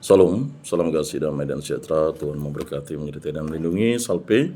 Salam, salam kasih damai dan sejahtera. Tuhan memberkati, menyertai dan melindungi. Salpe,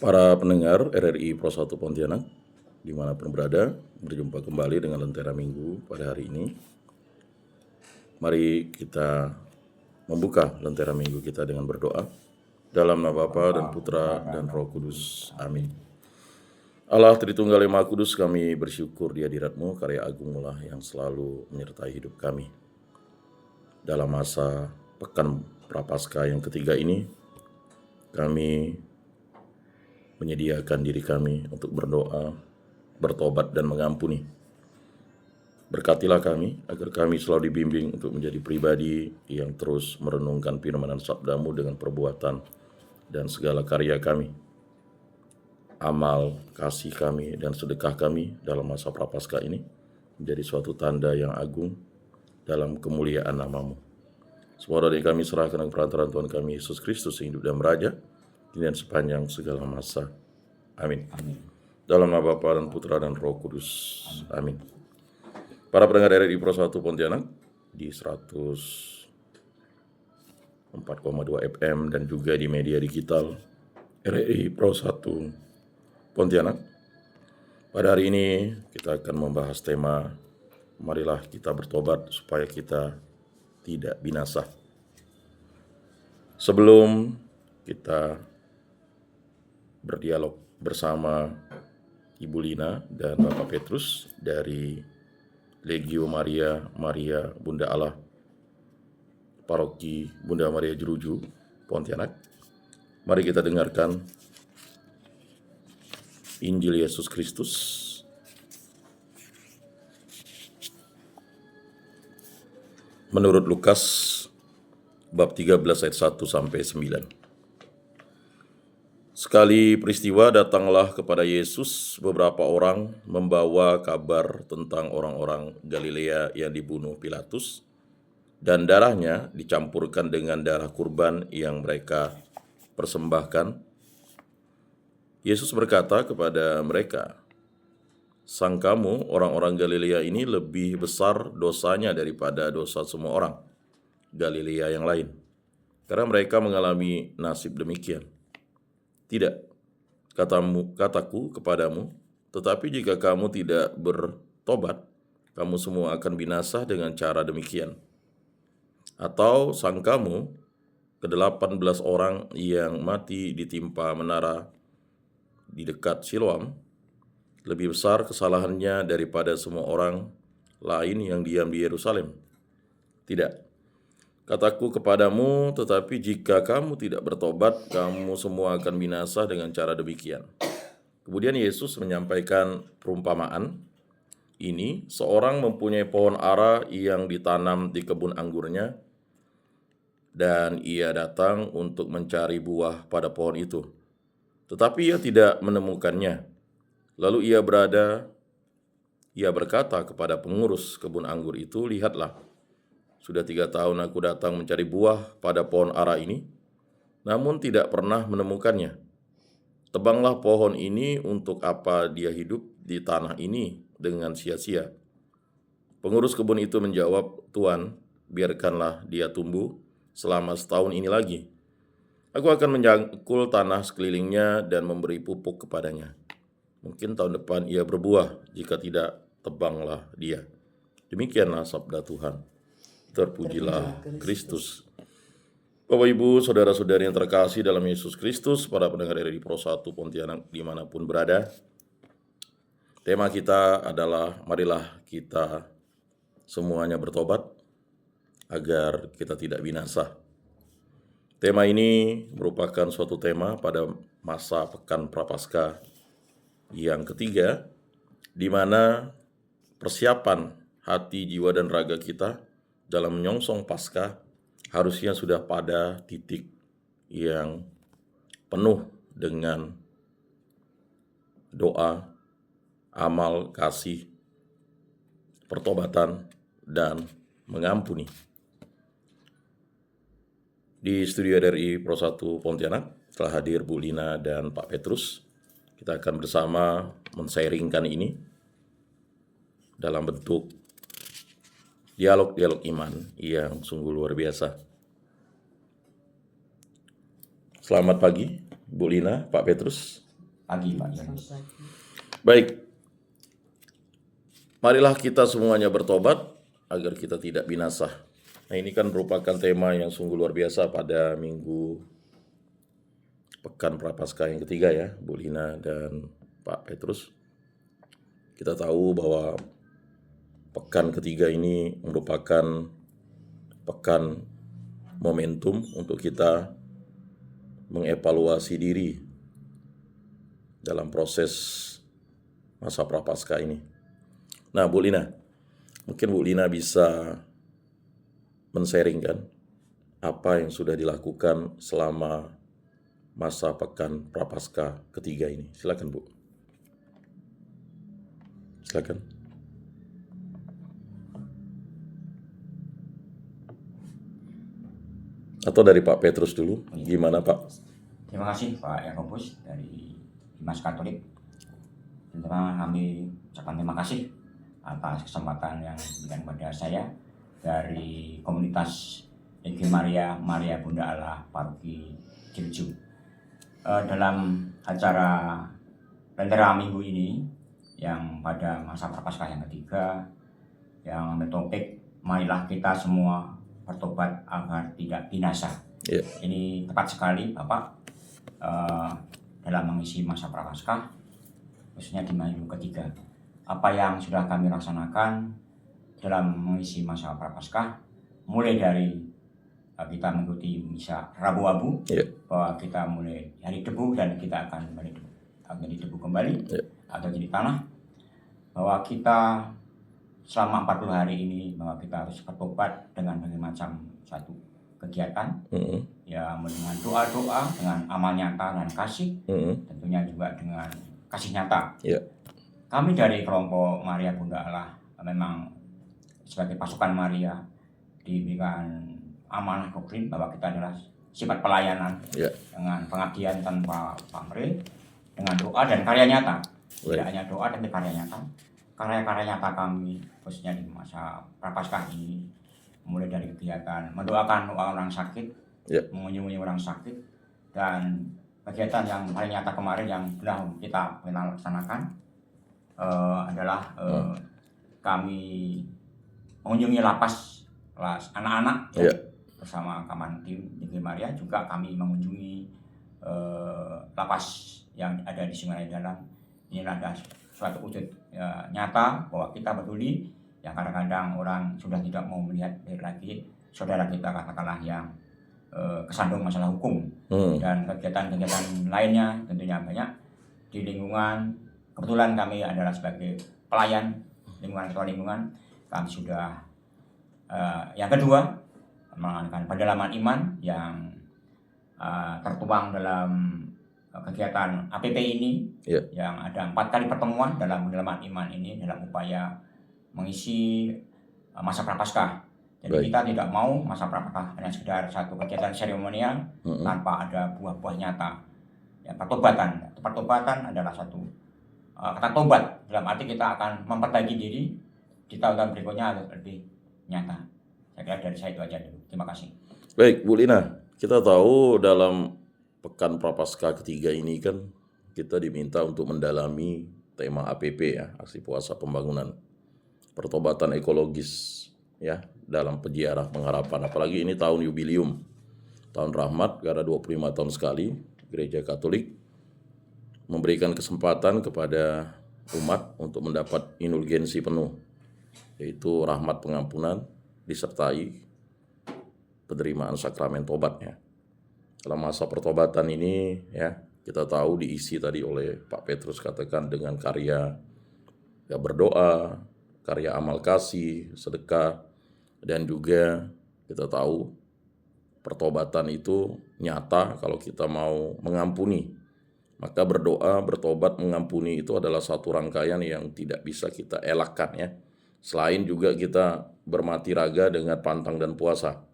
para pendengar RRI Pro 1 Pontianak, dimanapun berada, berjumpa kembali dengan Lentera Minggu pada hari ini. Mari kita membuka Lentera Minggu kita dengan berdoa. Dalam nama Bapa dan Putra dan Roh Kudus. Amin. Allah Tritunggal Yang Maha Kudus, kami bersyukur di hadirat-Mu, karya agunglah yang selalu menyertai hidup kami. Dalam masa Pekan Prapaskah yang ketiga ini, kami menyediakan diri kami untuk berdoa, bertobat, dan mengampuni. Berkatilah kami, agar kami selalu dibimbing untuk menjadi pribadi yang terus merenungkan firman dan sabda-Mu dengan perbuatan dan segala karya kami. Amal, kasih kami, dan sedekah kami dalam masa Prapaskah ini menjadi suatu tanda yang agung dalam kemuliaan nama-Mu. Semua dari kami serahkan ke perantaraan Tuhan kami Yesus Kristus yang hidup dan meraja kini dan sepanjang segala masa. Amin. Dalam nama Bapa dan Putra dan Roh Kudus. Amin. Para pendengar RRI Pro 1 Pontianak di 104,2 FM dan juga di media digital RRI Pro 1 Pontianak. Pada hari ini kita akan membahas tema marilah kita bertobat supaya kita tidak binasa. Sebelum kita berdialog bersama Ibu Lina dan Bapak Petrus dari Legio Maria Bunda Allah Paroki Bunda Maria Jeruju Pontianak, mari kita dengarkan Injil Yesus Kristus menurut Lukas bab 13 ayat 1 sampai 9. Sekali peristiwa datanglah kepada Yesus beberapa orang membawa kabar tentang orang-orang Galilea yang dibunuh Pilatus dan darahnya dicampurkan dengan darah kurban yang mereka persembahkan. Yesus berkata kepada mereka, "Sangkamu orang-orang Galilea ini lebih besar dosanya daripada dosa semua orang Galilea yang lain, karena mereka mengalami nasib demikian. Tidak, kataku kepadamu, tetapi jika kamu tidak bertobat, kamu semua akan binasa dengan cara demikian. Atau sangkamu ke-18 orang yang mati ditimpa menara di dekat Siloam lebih besar kesalahannya daripada semua orang lain yang diam di Yerusalem? Tidak, kataku kepadamu, tetapi jika kamu tidak bertobat, kamu semua akan binasa dengan cara demikian." Kemudian Yesus menyampaikan perumpamaan ini. Seorang mempunyai pohon ara yang ditanam di kebun anggurnya, dan ia datang untuk mencari buah pada pohon itu. Tetapi ia tidak menemukannya. Lalu ia berkata kepada pengurus kebun anggur itu, "Lihatlah, sudah 3 tahun aku datang mencari buah pada pohon ara ini, namun tidak pernah menemukannya. Tebanglah pohon ini, untuk apa dia hidup di tanah ini dengan sia-sia?" Pengurus kebun itu menjawab, "Tuan, biarkanlah dia tumbuh selama setahun ini lagi. Aku akan menyangkul tanah sekelilingnya dan memberi pupuk kepadanya. Mungkin tahun depan ia berbuah, jika tidak, tebanglah dia." Demikianlah sabda Tuhan. Terpujilah Kristus. Bapak, Ibu, saudara-saudari yang terkasih dalam Yesus Kristus, para pendengar RRI Pro 1 Pontianak dimanapun berada, tema kita adalah marilah kita semuanya bertobat agar kita tidak binasa. Tema ini merupakan suatu tema pada masa Pekan Prapaskah yang ketiga, di mana persiapan hati, jiwa, dan raga kita dalam menyongsong Paskah harusnya sudah pada titik yang penuh dengan doa, amal, kasih, pertobatan, dan mengampuni. Di studio RRI Pro 1 Pontianak telah hadir Bu Lina dan Pak Petrus. Kita akan bersama men-sharingkan ini dalam bentuk dialog-dialog iman yang sungguh luar biasa. Selamat pagi, Bu Lina, Pak Petrus. Pagi, Pak Yohanes. Baik, marilah kita semuanya bertobat agar kita tidak binasa. Nah, ini kan merupakan tema yang sungguh luar biasa pada minggu Pekan Prapaskah yang ketiga ya, Bu Lina dan Pak Petrus. Kita tahu bahwa pekan ketiga ini merupakan pekan momentum untuk kita mengevaluasi diri dalam proses masa Prapaskah ini. Nah, Bu Lina, mungkin Bu Lina bisa men-sharingkan apa yang sudah dilakukan selama masa pekan Prapaskah ketiga ini. Silakan, Bu. Silakan. Atau dari Pak Petrus dulu, gimana Pak? Terima kasih Pak Yakobus dari Dimas Katolik. Tentunya kami ucapkan terima kasih atas kesempatan yang diberikan kepada saya dari komunitas Injil Maria Bunda Allah Paroki Jeju. Dalam acara Lentera minggu ini yang pada masa Prapaskah yang ketiga yang bertopik marilah kita semua bertobat agar tidak binasa. Yeah. Ini tepat sekali Bapak dalam mengisi masa Prapaskah, khususnya di minggu ketiga. Apa yang sudah kami laksanakan dalam mengisi masa Prapaskah, mulai dari kita mengikuti misa Rabu Abu, bahwa kita mulai hari debu dan kita akan menjadi debu kembali atau jadi tanah, bahwa kita selama 40 hari ini bahwa kita harus bertobat dengan berbagai macam satu kegiatan, ya dengan doa-doa, dengan amal nyata dan kasih, tentunya juga dengan kasih nyata. Kami dari kelompok Maria Bunda Allah memang sebagai pasukan Maria diberikan amanah doktrin bahwa kita adalah sifat pelayanan dengan pengabdian tanpa pamrih, dengan doa dan karya nyata. Tidak hanya doa tapi karya nyata. Karya-karya nyata kami khususnya di masa Prapaskah ini mulai dari kegiatan mendoakan orang sakit, mengunjungi orang sakit, dan kegiatan yang paling nyata kemarin yang telah kita laksanakan adalah kami mengunjungi lapas anak-anak bersama kaman tim Injil Maria. Juga kami mengunjungi lapas yang ada di Sungai Dalam. Ini adalah suatu wujud nyata bahwa kita peduli, yang kadang-kadang orang sudah tidak mau melihat lagi saudara kita katakanlah yang kesandung masalah hukum, dan kegiatan-kegiatan lainnya tentunya banyak di lingkungan. Kebetulan kami adalah sebagai pelayan lingkungan, kami sudah yang kedua mengadakan pendalaman iman yang tertuang dalam kegiatan APP ini, yang ada 4 kali pertemuan dalam pendalaman iman ini dalam upaya mengisi masa Prapaskah. Jadi kita tidak mau masa Prapaskah hanya sekedar satu kegiatan seremonial tanpa ada buah-buah nyata. Ya, pertobatan adalah satu kata tobat dalam arti kita akan memperbaiki diri di tahun-tahun berikutnya harus lebih nyata. Saya kira dari saya itu aja dulu. Terima kasih. Baik, Bu Lina, kita tahu dalam Pekan Prapaskah ketiga ini kan kita diminta untuk mendalami tema APP ya, Aksi Puasa Pembangunan, pertobatan ekologis ya, dalam peziarah pengharapan. Apalagi ini tahun jubilium, tahun rahmat, karena 25 tahun sekali Gereja Katolik memberikan kesempatan kepada umat untuk mendapat indulgensi penuh, yaitu rahmat pengampunan disertai penerimaan sakramen tobatnya. Dalam masa pertobatan ini ya, kita tahu diisi tadi oleh Pak Petrus katakan dengan karya ya berdoa, karya amal kasih, sedekah, dan juga kita tahu pertobatan itu nyata kalau kita mau mengampuni. Maka berdoa, bertobat, mengampuni itu adalah satu rangkaian yang tidak bisa kita elakkan ya. Selain juga kita bermati raga dengan pantang dan puasa.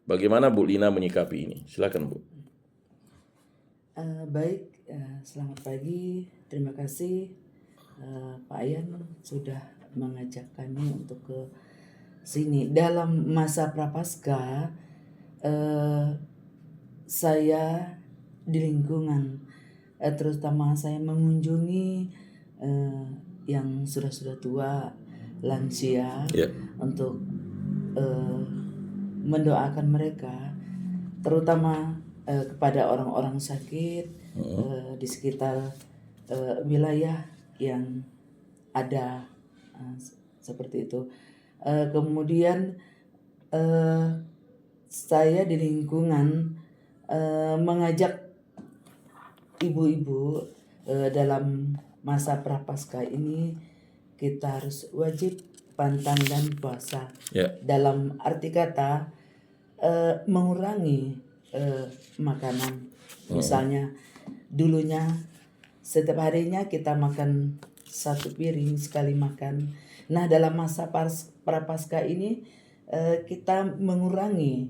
Bagaimana Bu Lina menyikapi ini? Silakan Bu. Baik, selamat pagi. Terima kasih Pak Ayan sudah mengajak kami untuk ke sini dalam masa Prapaskah, saya di lingkungan, terutama saya mengunjungi yang sudah tua, lansia, Ya. untuk mendoakan mereka, terutama kepada orang-orang sakit di sekitar wilayah yang ada, seperti itu. Kemudian saya di lingkungan mengajak ibu-ibu dalam masa Prapaskah ini kita harus wajib pantang dan puasa. Ya. Dalam arti kata mengurangi makanan. Misalnya dulunya setiap harinya kita makan 1 piring sekali makan. Nah, dalam masa Prapaskah ini kita mengurangi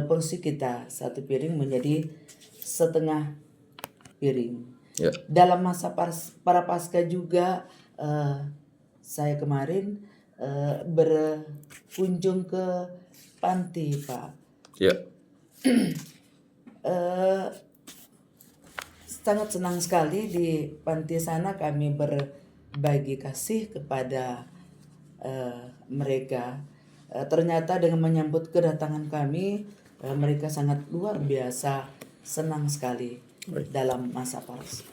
porsi kita 1 piring menjadi setengah piring. Ya. Dalam masa Prapaskah juga saya kemarin berkunjung ke panti, Pak. Ya. Sangat senang sekali di panti sana kami berbagi kasih kepada mereka. Ternyata dengan menyambut kedatangan kami, mereka sangat luar biasa senang sekali dalam masa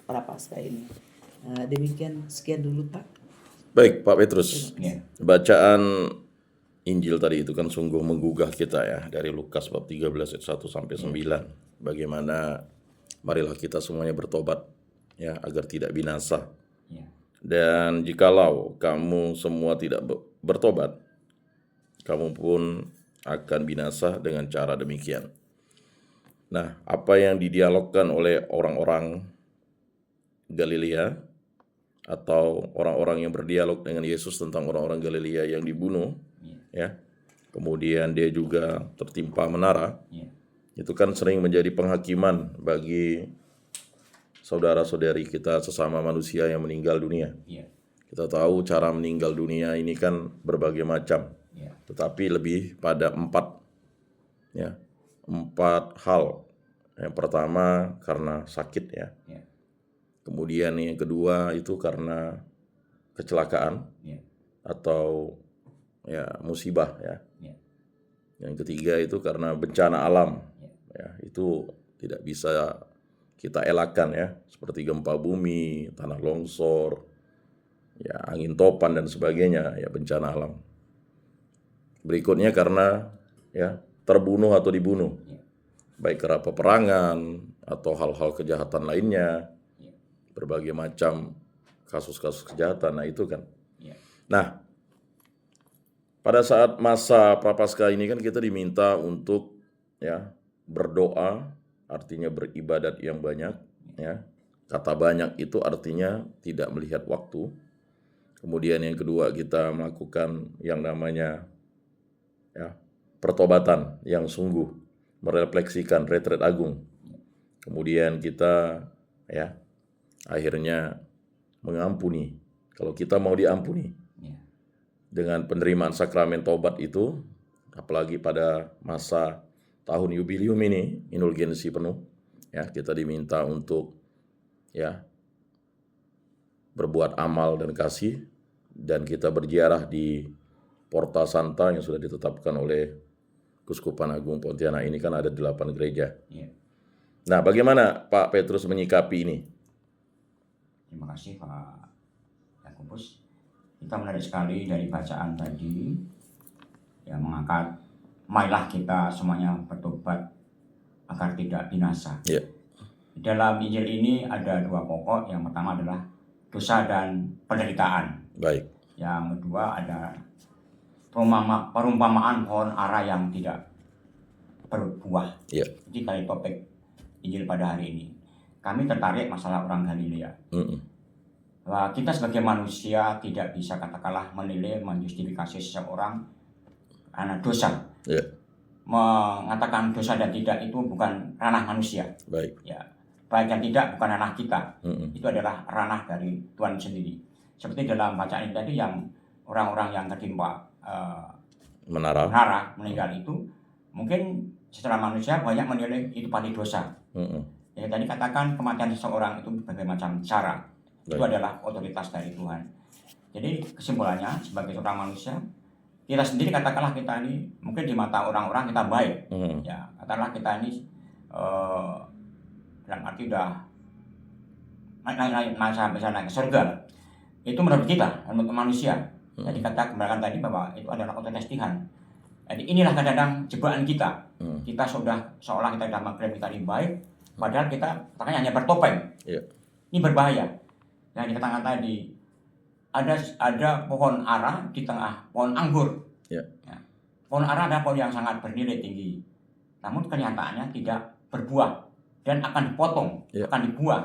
Prapaskah ini. Demikian, sekian dulu, Pak. Baik, Pak Petrus. Ya. Bacaan Injil tadi itu kan sungguh menggugah kita ya, dari Lukas bab 13 ayat 1 sampai 9. Bagaimana marilah kita semuanya bertobat ya, agar tidak binasa. Ya. Dan jikalau kamu semua tidak bertobat, kamu pun akan binasa dengan cara demikian. Nah, apa yang didialogkan oleh orang-orang Galilea atau orang-orang yang berdialog dengan Yesus tentang orang-orang Galilea yang dibunuh, ya, kemudian dia juga tertimpa menara, itu kan sering menjadi penghakiman bagi saudara-saudari kita sesama manusia yang meninggal dunia. Kita tahu cara meninggal dunia ini kan berbagai macam, tetapi lebih pada 4 hal. Yang pertama karena sakit ya. Kemudian yang kedua itu karena kecelakaan atau ya musibah ya. Yang ketiga itu karena bencana alam. Ya, itu tidak bisa kita elakkan ya, seperti gempa bumi, tanah longsor, ya angin topan dan sebagainya, ya bencana alam. Berikutnya karena ya terbunuh atau dibunuh, baik karena peperangan atau hal-hal kejahatan lainnya, berbagai macam kasus-kasus kejahatan. Nah itu kan. Nah, pada saat masa Prapaskah ini kan kita diminta untuk ya berdoa, artinya beribadat yang banyak ya. Kata banyak itu artinya tidak melihat waktu. Kemudian yang kedua kita melakukan yang namanya ya pertobatan yang sungguh, merefleksikan retret agung. Kemudian kita ya akhirnya mengampuni. Kalau kita mau diampuni dengan penerimaan sakramen tobat itu, apalagi pada masa tahun jubilium ini, indulgensi penuh, ya kita diminta untuk ya berbuat amal dan kasih, dan kita berziarah di Porta Santa yang sudah ditetapkan oleh Kuskupan Agung Pontianak. Ini kan ada 8 gereja. Nah, bagaimana Pak Petrus menyikapi ini? Terima kasih Pak Yakobus. Kita menarik sekali dari bacaan tadi yang mengangkat marilah kita semuanya bertobat agar tidak binasa. Dalam Injil ini ada 2 pokok. Yang pertama adalah dosa dan penderitaan. Baik. Yang kedua ada perumpamaan pohon ara yang tidak berbuah. Jadi dari topik Injil pada hari ini, kami tertarik masalah orang Galilea. Bahwa kita sebagai manusia tidak bisa katakanlah menilai, menjustifikasi seseorang karena dosa. Mengatakan dosa dan tidak itu bukan ranah manusia. Baik. Ya, baik dan tidak bukan ranah kita. Itu adalah ranah dari Tuhan sendiri. Seperti dalam bacaan ini tadi yang orang-orang yang tertimpa menara. meninggal itu, mungkin secara manusia banyak menilai itu pasti dosa. Ya, tadi katakan kematian seseorang itu berbagai macam cara. Itu adalah otoritas dari Tuhan. Jadi kesimpulannya sebagai seorang manusia, kita sendiri katakanlah kita ini mungkin di mata orang-orang kita baik. Ya, katakanlah kita ini dalam arti udah naik sampai naik ke surga. Itu menurut kita, menurut manusia. Jadi kata kembalikan tadi bahwa itu adalah otoritas Tuhan. Jadi inilah kadang-kadang jebakan kita. Kita seolah kita sudah mengklaim kita ini baik, padahal kita makanya hanya bertopeng. Ini berbahaya. Yang dikatakan tadi, ada pohon ara di tengah pohon anggur. Ya. Pohon ara adalah pohon yang sangat bernilai tinggi, namun kenyataannya tidak berbuah dan akan dipotong, akan dibuang.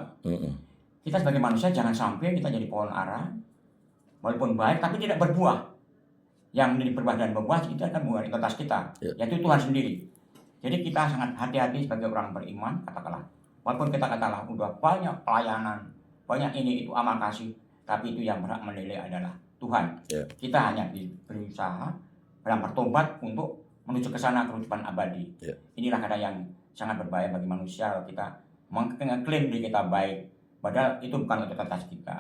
Kita sebagai manusia jangan sampai kita jadi pohon ara, walaupun baik tapi tidak berbuah. Yang menjadi berbuah dan berbuah itu akan bukan otoritas kita, yaitu Tuhan sendiri. Jadi kita sangat hati-hati sebagai orang beriman, katakanlah, walaupun kita katakanlah udah banyak pelayanan, banyak ini itu amal kasih, tapi itu yang berhak menilai adalah Tuhan. Kita hanya berusaha dalam bertobat untuk menuju ke sana kehidupan abadi. Inilah kadang yang sangat berbahaya bagi manusia kalau kita mengklaim diri kita baik, padahal itu bukan otoritas kita.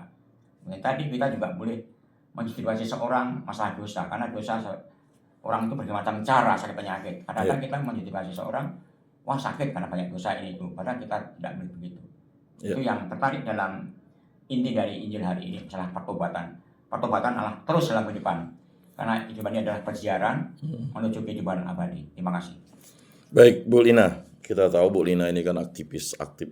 Nah, tadi kita juga boleh menjustifikasi seorang masalah dosa, karena dosa orang itu berbagai macam cara sakit penyakit. Kadang-kadang kita menjustifikasi seorang, wah sakit karena banyak dosa ini itu, padahal kita tidak boleh begitu. Itu yang tertarik dalam inti dari Injil hari ini, masalah pertobatan. Pertobatan adalah terus dalam kehidupan, karena kehidupan ini adalah perjalanan menuju kehidupan abadi. Terima kasih. Baik, Bu Lina. Kita tahu Bu Lina ini kan aktif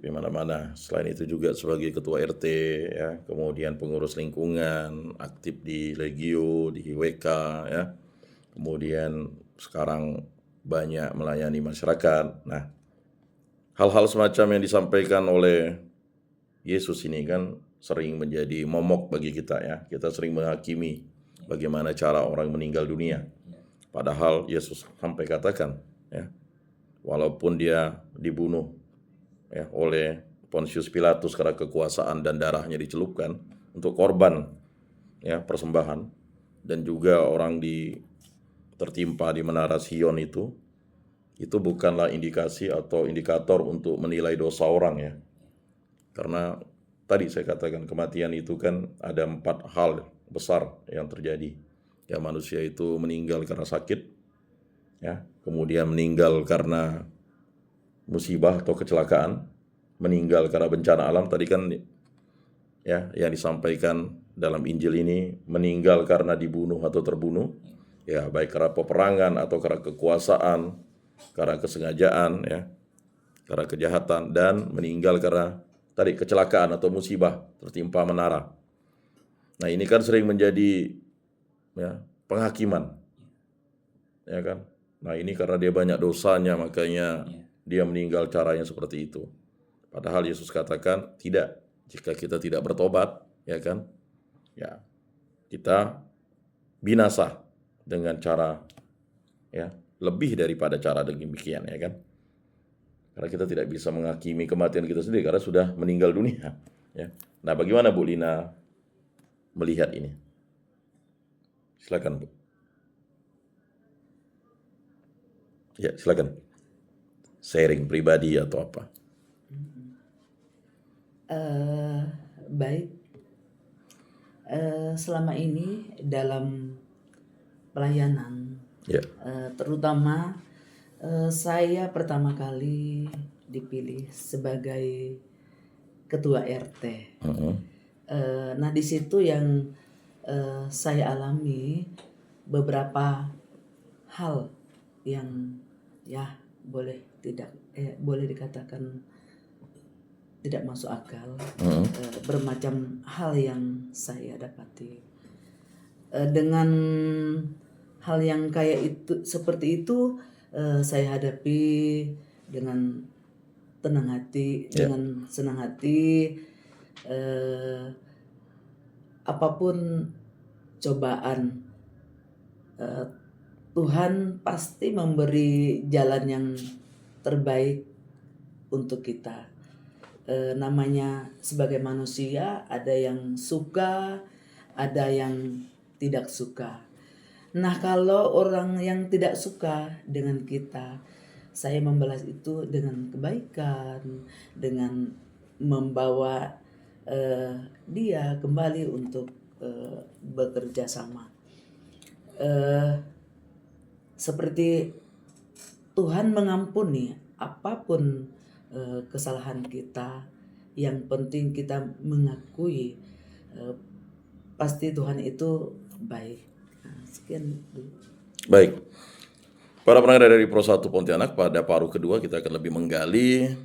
di mana-mana. Selain itu juga sebagai ketua RT, ya, kemudian pengurus lingkungan, aktif di Legio, di WK, ya. Kemudian sekarang banyak melayani masyarakat. Nah, hal-hal semacam yang disampaikan oleh Yesus ini kan sering menjadi momok bagi kita, ya. Kita sering menghakimi bagaimana cara orang meninggal dunia. Padahal Yesus sampai katakan, ya, walaupun dia dibunuh, ya, oleh Pontius Pilatus karena kekuasaan dan darahnya dicelupkan untuk korban, ya, persembahan, dan juga orang tertimpa di menara Sion itu bukanlah indikasi atau indikator untuk menilai dosa orang, ya. Karena tadi saya katakan kematian itu kan ada 4 hal besar yang terjadi. Ya, manusia itu meninggal karena sakit, ya, kemudian meninggal karena musibah atau kecelakaan, meninggal karena bencana alam. Tadi kan, ya, yang disampaikan dalam Injil ini meninggal karena dibunuh atau terbunuh, ya, baik karena peperangan atau karena kekuasaan, karena kesengajaan, ya, karena kejahatan, dan meninggal karena tadi kecelakaan atau musibah tertimpa menara. Nah, ini kan sering menjadi, ya, penghakiman, ya kan. Nah, ini karena dia banyak dosanya makanya dia meninggal caranya seperti itu. Padahal Yesus katakan tidak, jika kita tidak bertobat, ya kan, ya, kita binasa dengan cara, ya, lebih daripada cara demikian, ya kan. Karena kita tidak bisa menghakimi kematian kita sendiri karena sudah meninggal dunia, ya. Nah, bagaimana Bu Lina melihat ini? Silakan, Bu. Ya, silakan. Sharing pribadi atau apa? Baik. Selama ini dalam pelayanan, terutama saya pertama kali dipilih sebagai ketua RT. Nah, di situ yang saya alami beberapa hal yang, ya, boleh dikatakan tidak masuk akal. Bermacam hal yang saya dapati. Dengan hal yang kayak itu, seperti itu, saya hadapi dengan tenang hati, dengan senang hati. Apapun cobaan, Tuhan pasti memberi jalan yang terbaik untuk kita. Namanya sebagai manusia, ada yang suka, ada yang tidak suka. Nah, kalau orang yang tidak suka dengan kita, saya membalas itu dengan kebaikan, dengan membawa dia kembali untuk bekerja sama. Seperti Tuhan mengampuni apapun kesalahan kita, yang penting kita mengakui pasti Tuhan itu baik. Nah, sekian dulu. Baik. Para pendengar dari Pro 1 Pontianak, pada paruh kedua kita akan lebih menggali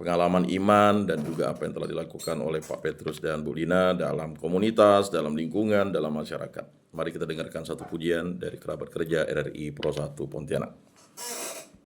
pengalaman iman dan juga apa yang telah dilakukan oleh Pak Petrus dan Bu Lina dalam komunitas, dalam lingkungan, dalam masyarakat. Mari kita dengarkan satu pujian dari kerabat kerja RRI Pro 1 Pontianak.